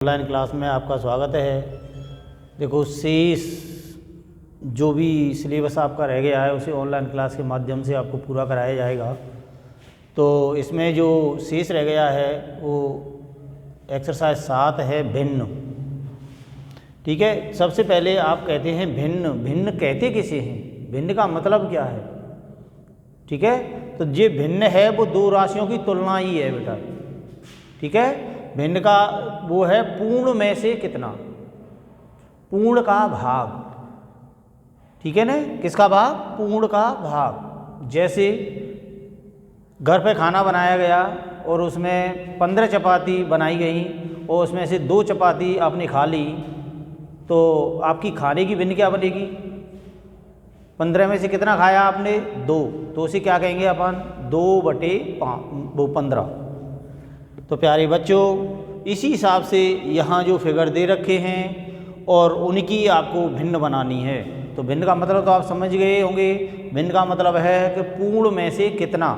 Online class में आपका स्वागत है। देखो शेष जो भी सिलेबस आपका रह गया है उसे ऑनलाइन क्लास के माध्यम से आपको पूरा कराया जाएगा। तो इसमें जो शेष रह गया है वो एक्सरसाइज 7 है भिन्न। ठीक है, सबसे पहले आप कहते हैं भिन्न। भिन्न कहते किसे हैं? भिन्न का मतलब क्या है? ठीक है, तो ये भिन्न है वो दो राशियों की तुलना ही है बेटा। ठीक है, भिन्न का वो है पूर्ण में से कितना, पूर्ण का भाग। ठीक है ना, किसका भाग? पूर्ण का भाग। जैसे घर पे खाना बनाया गया और उसमें 15 चपाती बनाई गई और उसमें से 2 चपाती आपने खा ली, तो आपकी खाने की भिन्न क्या बनेगी? 15 में से कितना खाया आपने? 2, तो उसे क्या कहेंगे अपन? 2/15। तो प्यारे बच्चों, इसी हिसाब से यहाँ जो फिगर दे रखे हैं और उनकी आपको भिन्न बनानी है। तो भिन्न का मतलब तो आप समझ गए होंगे। भिन्न का मतलब है कि पूर्ण में से कितना।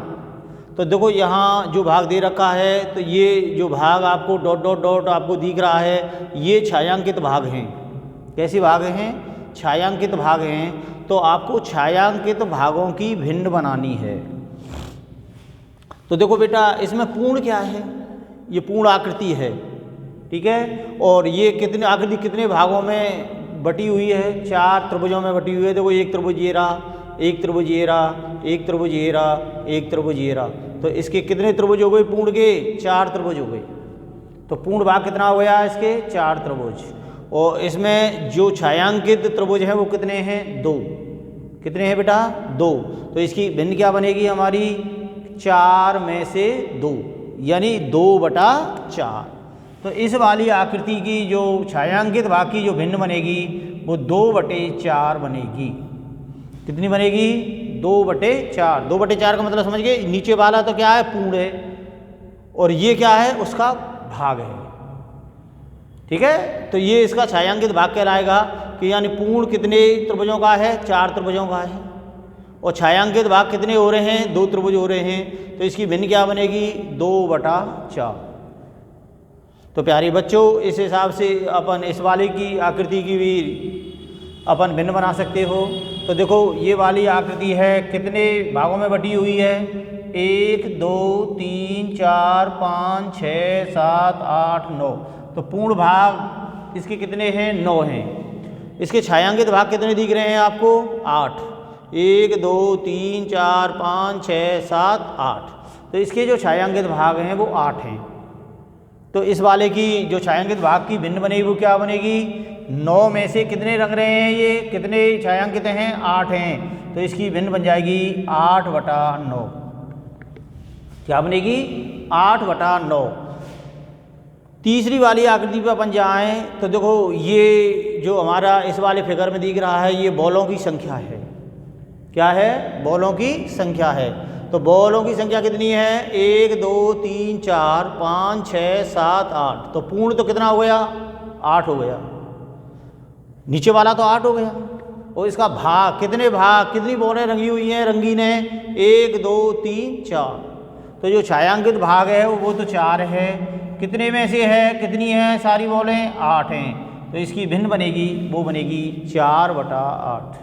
तो देखो यहाँ जो भाग दे रखा है, तो ये जो भाग आपको डॉट डॉट डॉट आपको दिख रहा है, ये छायांकित भाग हैं। कैसे भाग हैं? छायांकित भाग हैं। तो आपको छायांकित भागों की भिन्न बनानी है। तो देखो बेटा, इसमें पूर्ण क्या है? ये पूर्ण आकृति है। ठीक है, और ये कितने आकृति कितने भागों में बटी हुई है? 4 त्रिभुजों में बटी हुई है। देखो, एक त्रिभुज ये रहा, एक त्रिभुज ये रहा, एक त्रिभुज ये रहा, एक त्रिभुज ये रहा। तो इसके कितने त्रिभुज हो गए पूर्ण के? 4 त्रिभुज हो गए। तो पूर्ण भाग कितना हो गया इसके? 4 त्रिभुज। और इसमें जो छायांकित त्रिभुज हैं वो कितने हैं? 2। कितने हैं बेटा? 2। तो इसकी भिन्न क्या बनेगी हमारी? 4 में से 2, यानी 2/4। तो इस वाली आकृति की जो छायांकित भाग की जो भिन्न बनेगी वो 2/4 बनेगी। कितनी बनेगी? 2/4। 2/4 का मतलब समझ गए? नीचे वाला तो क्या है? पूर्ण है, और ये क्या है? उसका भाग है। ठीक है, तो ये इसका छायांकित भाग कहलाएगा कि यानी पूर्ण कितने त्रिभुजों का है? 4 त्रिभुजों का है। और छायांकित भाग कितने हो रहे हैं? 2 त्रिभुज हो रहे हैं। तो इसकी भिन्न क्या बनेगी? 2/4। तो प्यारे बच्चों, इस हिसाब से अपन इस वाले की आकृति की भी अपन भिन्न बना सकते हो। तो देखो, ये वाली आकृति है, कितने भागों में बटी हुई है? 1 2 3 4 5 6 7 8 9। तो पूर्ण भाग इसके कितने हैं? 9 हैं। इसके छायांकित भाग कितने दिख रहे हैं आपको? 8। 1 2 3 4 5 6 7 8। तो इसके जो छायांकित भाग हैं वो 8 हैं। तो इस वाले की जो छायांकित भाग की भिन्न बनेगी वो क्या बनेगी? 9 में से कितने रंग रहे हैं? ये कितने छायांकित हैं? 8 हैं। तो इसकी भिन्न बन जाएगी 8/9। क्या बनेगी? 8/9। तीसरी वाली आकृति पर अपन जाएँ तो देखो, ये जो हमारा इस वाले फिगर में दिख रहा है, ये बॉलों की संख्या है। क्या है? बॉलों की संख्या है। तो बॉलों की संख्या कितनी है? 1 2 3 4 5 6 7 8। तो पूर्ण तो कितना हो गया? 8 हो गया। नीचे वाला तो 8 हो गया। और इसका भाग, कितने भाग, कितनी बॉलें रंगी हुई हैं? रंगीन है 1 2 3 4। तो जो छायांकित भाग है वो तो 4 है। कितने में से है? कितनी है सारी बॉलें? 8 हैं। तो इसकी भिन्न बनेगी, वो बनेगी 4/8।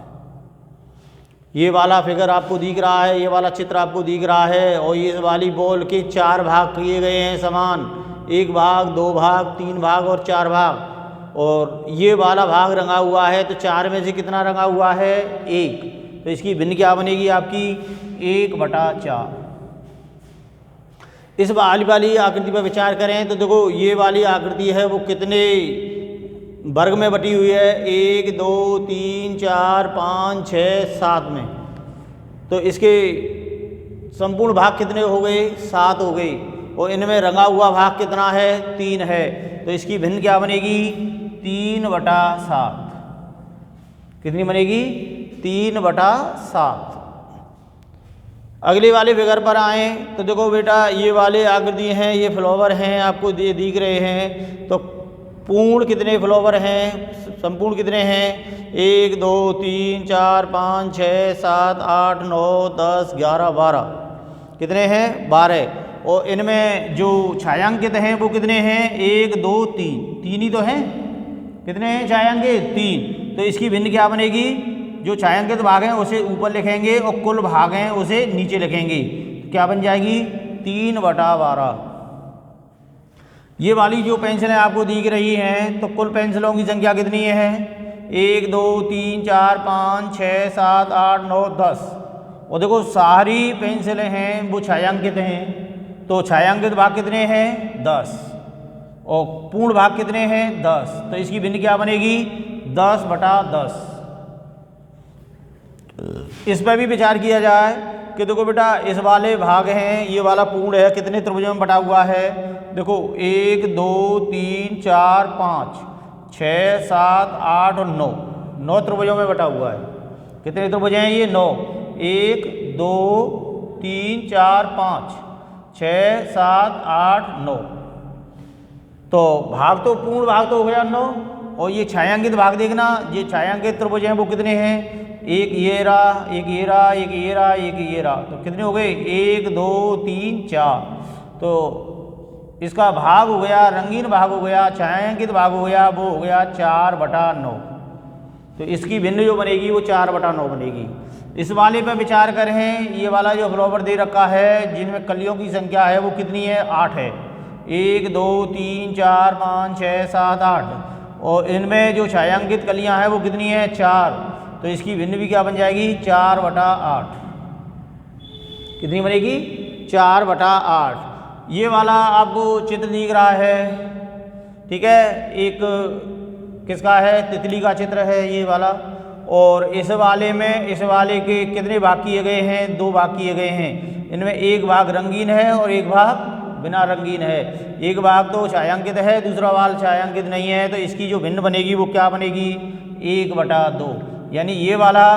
ये वाला फिगर आपको दिख रहा है, ये वाला चित्र आपको दिख रहा है, और ये वाली बॉल के 4 भाग किए गए हैं समान। 1 भाग, 2 भाग, 3 भाग और 4 भाग। और ये वाला भाग रंगा हुआ है, तो 4 में से कितना रंगा हुआ है? 1। तो इसकी भिन्न क्या बनेगी आपकी? 1/4। इस वाली आकृति पर विचार करें तो देखो, ये वाली आकृति है वो कितने वर्ग में बटी हुई है? 1 2 3 4 5 6 7 में। तो इसके संपूर्ण भाग कितने हो गए? 7 हो गए। और इनमें रंगा हुआ भाग कितना है? 3 है। तो इसकी भिन्न क्या बनेगी? 3/7। कितनी बनेगी? 3/7। अगले वाले फिगर पर आएँ तो देखो बेटा, ये वाले आकृति हैं, ये फ्लावर हैं, आपको ये दिख रहे हैं। तो पूर्ण कितने फ्लावर हैं? संपूर्ण कितने हैं? 1 2 3 4 5 6 7 8 9 10 11 12। कितने हैं? 12। और इनमें जो छायांकित हैं वो कितने हैं, 1 2 3, 3 ही तो हैं। कितने हैं छायांकित, 3। तो इसकी भिन्न क्या बनेगी, जो छायांकित भाग हैं उसे ऊपर लिखेंगे और कुल भाग हैं उसे नीचे लिखेंगे। तो क्या बन जाएगी, 3/12। ये वाली जो पेंसिलें आपको दिख रही हैं, तो कुल पेंसिलों की संख्या कितनी है, 1 2 3 4 5 6 7 8 9 10। और देखो सारी पेंसिलें हैं वो छायांकित हैं, तो छायांकित भाग कितने हैं, 10, और पूर्ण भाग कितने हैं, 10। तो इसकी भिन्न क्या बनेगी, 10/10। इस पर भी विचार किया जाए कि देखो बेटा इस वाले भाग हैं, ये वाला पूर्ण है, कितने त्रिभुजों में बटा हुआ है, देखो 1 2 3 4 5 6 7 8 और 9 त्रिभुजों में बटा हुआ है। कितने त्रिभुज हैं ये, 9। 1 2 3 4 5 6 7 8 9। तो भाग तो पूर्ण भाग तो हो गया 9, और ये छायांकित भाग देखना, ये छायांकित त्रिभुज हैं वो कितने हैं, एक ये रहा, एक ये रहा, एक ये रहा, एक ये रहा। तो कितने हो गए, 1 2 3 4। तो इसका भाग हो गया, रंगीन भाग हो गया, छायांकित भाग हो गया, वो हो गया 4/9। तो इसकी भिन्न जो बनेगी वो 4/9 बनेगी। इस वाले पर विचार करें, ये वाला जो फ्लावर दे रखा है जिनमें कलियों की संख्या है वो कितनी है, 8 है। 1 2 3 4 5 6 7 8, और इनमें जो छायांकित कलियां हैं वो कितनी है, 4। तो इसकी भिन्न भी क्या बन जाएगी, 4/8। कितनी बनेगी, 4/8। ये वाला आपको चित्र दिख रहा है, ठीक है, एक किसका है, तितली का चित्र है ये वाला। और इस वाले में, इस वाले के कितने भाग किए गए हैं, 2 भाग किए गए हैं। इनमें एक भाग रंगीन है और एक भाग बिना रंगीन है। एक भाग तो छायांकित है, दूसरा भाग छायांकित नहीं है। तो इसकी जो भिन्न बनेगी वो क्या बनेगी, 1/2। यानी ये वाला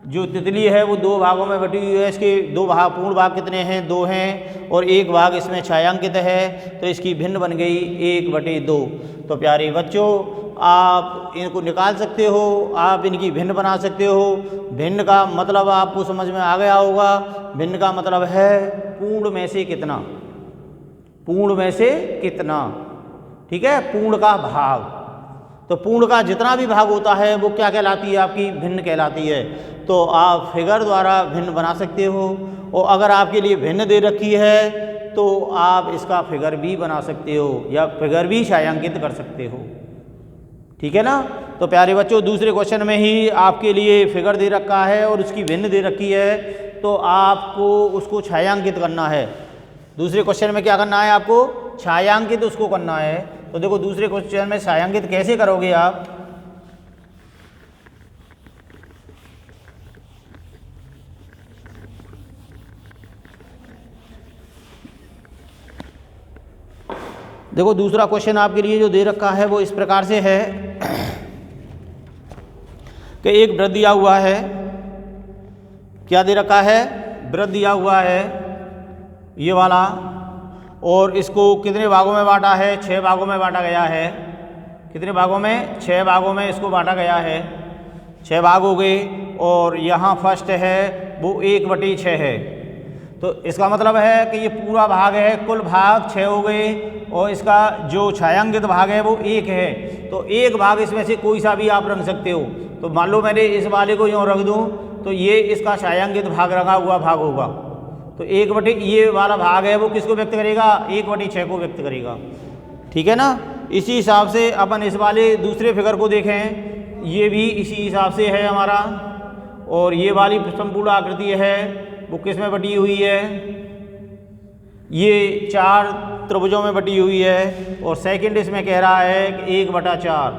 जो तितली है वो 2 भागों में बटी हुई है। इसके 2 भाग, पूर्ण भाग कितने हैं, 2 हैं, और एक भाग इसमें छायांकित है। तो इसकी भिन्न बन गई 1/2। तो प्यारे बच्चों, आप इनको निकाल सकते हो, आप इनकी भिन्न बना सकते हो। भिन्न का मतलब आपको समझ में आ गया होगा। भिन्न का मतलब है पूर्ण में से कितना, पूर्ण में से कितना, ठीक है, पूर्ण का भाग। तो पूर्ण का जितना भी भाग होता है वो क्या कहलाती है, आपकी भिन्न कहलाती है। तो आप फिगर द्वारा भिन्न बना सकते हो, और अगर आपके लिए भिन्न दे रखी है तो आप इसका फिगर भी बना सकते हो या फिगर भी छायांकित कर सकते हो, ठीक है ना। तो प्यारे बच्चों, दूसरे क्वेश्चन में ही आपके लिए फिगर दे रखा है और उसकी भिन्न दे रखी है, तो आपको उसको छायांकित करना है। दूसरे क्वेश्चन में क्या करना है, आपको छायांकित उसको करना है। तो देखो दूसरे क्वेश्चन में छायांकित कैसे करोगे आप, देखो दूसरा क्वेश्चन आपके लिए जो दे रखा है वो इस प्रकार से है कि एक वृत्त दिया हुआ है। क्या दे रखा है, वृत्त दिया हुआ है ये वाला, और इसको कितने भागों में बांटा है, 6 भागों में बांटा गया है। कितने भागों में, 6 भागों में इसको बांटा गया है। 6 भाग हो गए, और यहाँ फर्स्ट है वो 1/6 है। तो इसका मतलब है कि ये पूरा भाग है, कुल भाग 6 हो गए, और इसका जो छायांकित भाग है वो 1 है। तो एक भाग इसमें से कोई सा भी आप रख सकते हो। तो मान लो मैंने इस वाले को यूँ रख दूँ तो ये इसका छायांकित भाग रखा हुआ भाग होगा। तो ये वाला भाग है वो किसको व्यक्त करेगा, 1/6 को व्यक्त करेगा, ठीक है ना। इसी हिसाब से अपन इस वाले दूसरे फिगर को देखें, ये भी इसी हिसाब से है हमारा। और ये वाली संपूर्ण आकृति है वो किस में बटी हुई है, ये 4 त्रिभुजों में बटी हुई है। और सेकंड इसमें कह रहा है कि 1/4।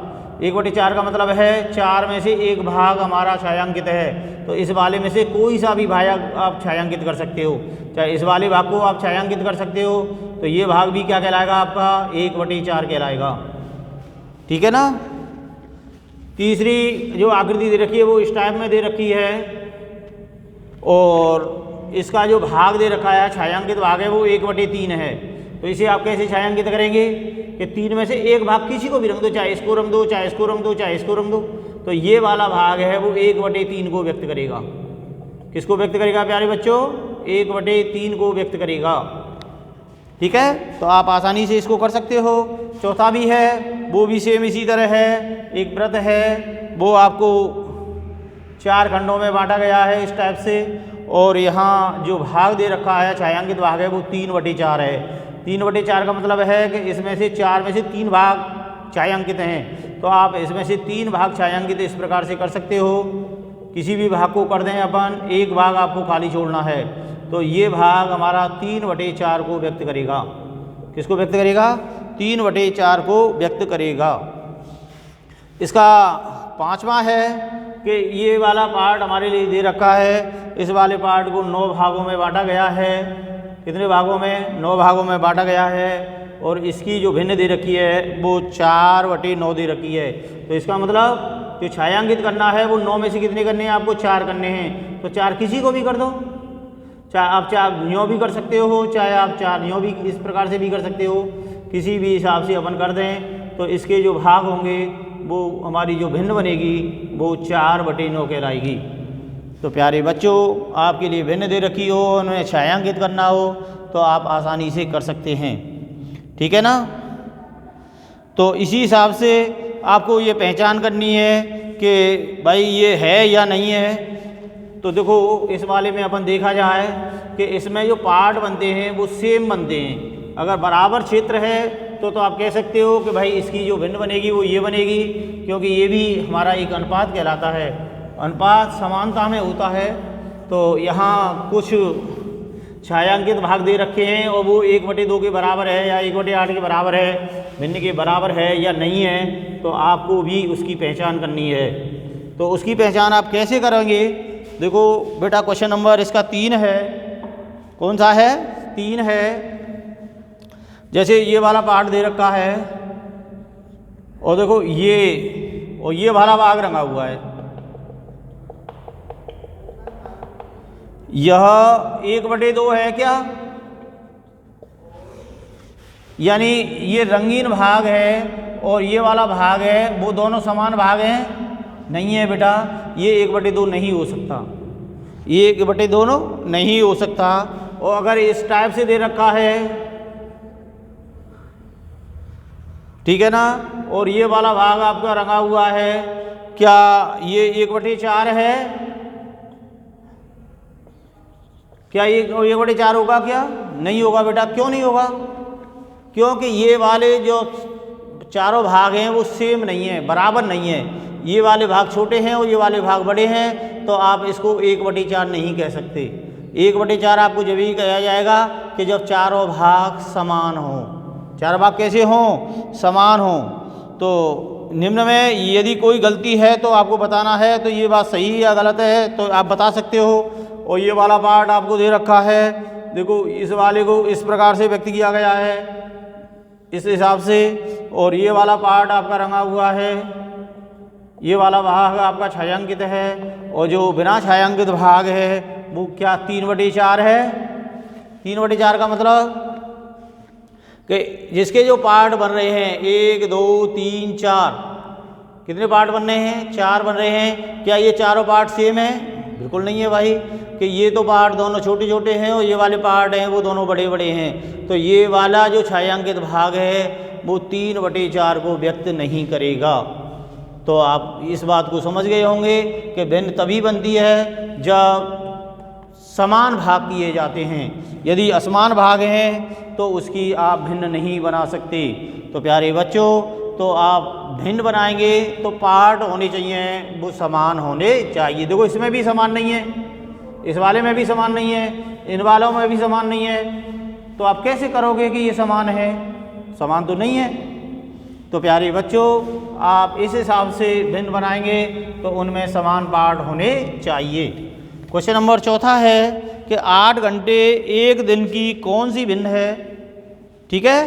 1/4 का मतलब है 4 में से एक भाग हमारा छायांकित है। तो इस वाले में से कोई सा भी भाग आप छायांकित कर सकते हो, चाहे इस वाले भाग को आप छायांकित कर सकते हो। तो ये भाग भी क्या कहलाएगा, आपका 1/4 कहलाएगा, ठीक है ना। तीसरी जो आकृति दे रखी है वो इस टाइप में दे रखी है, और इसका जो भाग दे रखा है, छायांकित भाग है वो 1/3 है। तो इसे आप कैसे छायांकित करेंगे कि 3 में से एक भाग किसी को भी रख दो, चाहे इसको रख दो, चाहे इसको रख दो, चाहे इसको रख दो। तो ये वाला भाग है वो 1/3 को व्यक्त करेगा। किसको व्यक्त करेगा प्यारे बच्चों, 1/3 को व्यक्त करेगा। ठीक है, तो आप आसानी से इसको कर सकते हो। चौथा भी है, वो भी सेम इसी तरह है। एक व्रत है, वो आपको 4 खंडों में बांटा गया है इस टाइप से, और यहाँ जो भाग दे रखा है, छायांकित भाग है, वो 3/4 है। 3/4 का मतलब है कि इसमें से 4 में से 3 भाग छायांकित हैं, तो आप इसमें से 3 भाग छायांकित इस प्रकार से कर सकते हो। किसी भी भाग को कर दें अपन, एक भाग आपको खाली छोड़ना है, तो ये भाग हमारा 3/4 को व्यक्त करेगा। किसको व्यक्त करेगा? 3/4 को व्यक्त करेगा। इसका 5वां है कि ये वाला पार्ट हमारे लिए दे रखा है, इस वाले पार्ट को 9 भागों में बांटा गया है। कितने भागों में? 9 भागों में बांटा गया है, और इसकी जो भिन्न दे रखी है वो 4/9 दे रखी है। तो इसका मतलब जो छायांकित करना है वो 9 में से कितने करने हैं आपको? 4 करने हैं। तो 4 किसी को भी कर दो, चाहे आप 4 न्यों भी कर सकते हो, चाहे आप 4 न्यों भी इस प्रकार से भी कर सकते हो, किसी भी हिसाब से अपन कर दें। तो इसके जो भाग होंगे वो हमारी जो भिन्न बनेगी वो 4/9 कहलाएगी। तो प्यारे बच्चों, आपके लिए भिन्न दे रखी हो, उन्हें छायांकित करना हो, तो आप आसानी से कर सकते हैं। ठीक है ना? तो इसी हिसाब से आपको ये पहचान करनी है कि भाई ये है या नहीं है। तो देखो, इस वाले में अपन देखा जाए कि इसमें जो पार्ट बनते हैं वो सेम बनते हैं। अगर बराबर क्षेत्र है तो आप कह सकते हो कि भाई इसकी जो भिन्न बनेगी वो ये बनेगी, क्योंकि ये भी हमारा एक अनुपात कहलाता है। अनुपात समानता में होता है। तो यहाँ कुछ छायांकित भाग दे रखे हैं और वो 1/2 के बराबर है या 1/8 के बराबर है, भिन्न के बराबर है या नहीं है, तो आपको भी उसकी पहचान करनी है। तो उसकी पहचान आप कैसे करेंगे? देखो बेटा, क्वेश्चन नंबर इसका 3 है। कौन सा है? 3 है। जैसे ये वाला पार्ट दे रखा है, और देखो ये वाला भाग रंगा हुआ है, यह 1/2 है क्या? यानी ये रंगीन भाग है और ये वाला भाग है, वो दोनों समान भाग हैं? नहीं है बेटा, ये 1/2 नहीं हो सकता, ये 1/2 नहीं हो सकता। और अगर इस टाइप से दे रखा है, ठीक है ना, और ये वाला भाग आपका रंगा हुआ है, क्या ये 1/4 है? क्या ये 1/4 होगा? क्या नहीं होगा बेटा। क्यों नहीं होगा? क्योंकि ये वाले जो चारों भाग हैं वो सेम नहीं है, बराबर नहीं है। ये वाले भाग छोटे हैं और ये वाले भाग बड़े हैं, तो आप इसको 1/4 नहीं कह सकते। 1/4 आपको जब ही कहा जाएगा कि जब चारों भाग समान हों। चार भाग कैसे हों? समान हों। तो निम्न में यदि कोई गलती है तो आपको बताना है, तो ये बात सही या गलत है तो आप बता सकते हो। और ये वाला पार्ट आपको दे रखा है, देखो इस वाले को इस प्रकार से व्यक्त किया गया है इस हिसाब से, और ये वाला पार्ट आपका रंगा हुआ है, ये वाला भाग आपका छायांकित है, और जो बिना छायांकित भाग है वो क्या 3/4 है। 3/4 का मतलब कि जिसके जो पार्ट बन रहे हैं 1 2 3 4, कितने पार्ट बन रहे हैं? 4 बन रहे हैं। क्या ये चारों पार्ट सेम है? बिल्कुल नहीं है भाई, कि ये तो पार्ट दोनों छोटे छोटे हैं और ये वाले पार्ट हैं वो दोनों बड़े बड़े हैं। तो ये वाला जो छायांकित भाग है वो 3/4 को व्यक्त नहीं करेगा। तो आप इस बात को समझ गए होंगे कि भिन्न तभी बनती है जब समान भाग किए जाते हैं। यदि असमान भाग हैं तो उसकी आप भिन्न नहीं बना सकते। तो प्यारे बच्चों, तो आप भिन्न बनाएंगे तो पार्ट होने चाहिए, वो समान होने चाहिए। देखो इसमें भी समान नहीं है, इस वाले में भी समान नहीं है, इन वालों में भी समान नहीं है, तो आप कैसे करोगे कि ये समान है? समान तो नहीं है। तो प्यारे बच्चों, आप इस हिसाब से भिन्न बनाएंगे तो उनमें समान पार्ट होने चाहिए। क्वेश्चन नंबर 4 है कि 8 घंटे एक दिन की कौन सी भिन्न है? ठीक है,